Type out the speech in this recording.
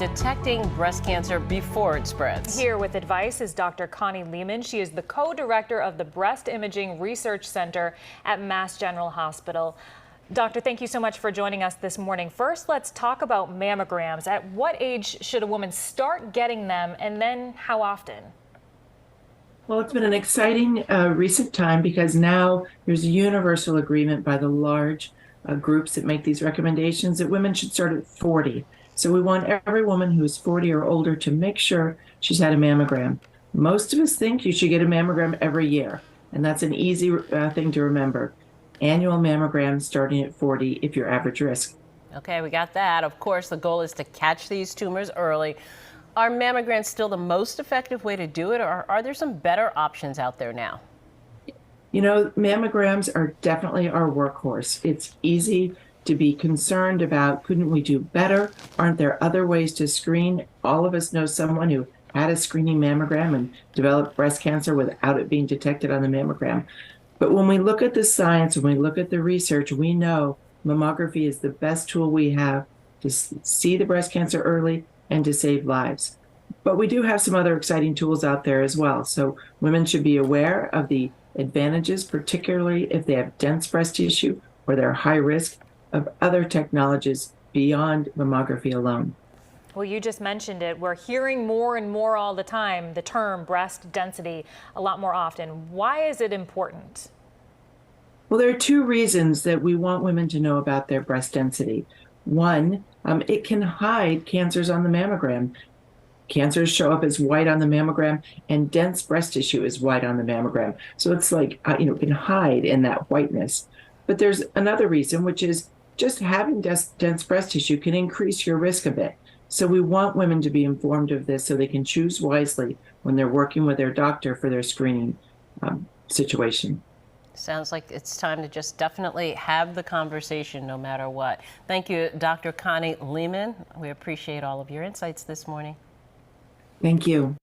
detecting breast cancer before it spreads. Here with advice is Dr. Connie Lehman. She is the co-director of the Breast Imaging Research Center at Mass General Hospital. Doctor, thank you so much for joining us this morning. First, let's talk about mammograms. At what age should a woman start getting them, and then how often? Well, it's been an exciting recent time because now there's a universal agreement by the large groups that make these recommendations that women should start at 40. So we want every woman who is 40 or older to make sure she's had a mammogram. Most of us think you should get a mammogram every year, and that's an easy thing to remember. Annual mammograms starting at 40 if you're average risk. Okay, we got that. Of course, the goal is to catch these tumors early. Are mammograms still the most effective way to do it, or are there some better options out there now? You know, mammograms are definitely our workhorse. It's easy to be concerned about, couldn't we do better? Aren't there other ways to screen? All of us know someone who had a screening mammogram and developed breast cancer without it being detected on the mammogram. But when we look at the science, when we look at the research, we know mammography is the best tool we have to see the breast cancer early and to save lives. But we do have some other exciting tools out there as well. So women should be aware of the advantages, particularly if they have dense breast tissue or they're high risk, of other technologies beyond mammography alone. Well, you just mentioned it. We're hearing more and more all the time the term breast density a lot more often. Why is it important? Well, there are two reasons that we want women to know about their breast density. One, it can hide cancers on the mammogram. Cancers show up as white on the mammogram, and dense breast tissue is white on the mammogram. So it's like, it can hide in that whiteness. But there's another reason, which is just having dense breast tissue can increase your risk a bit. So we want women to be informed of this so they can choose wisely when they're working with their doctor for their screening situation. Sounds like it's time to just definitely have the conversation no matter what. Thank you, Dr. Connie Lehman. We appreciate all of your insights this morning. Thank you.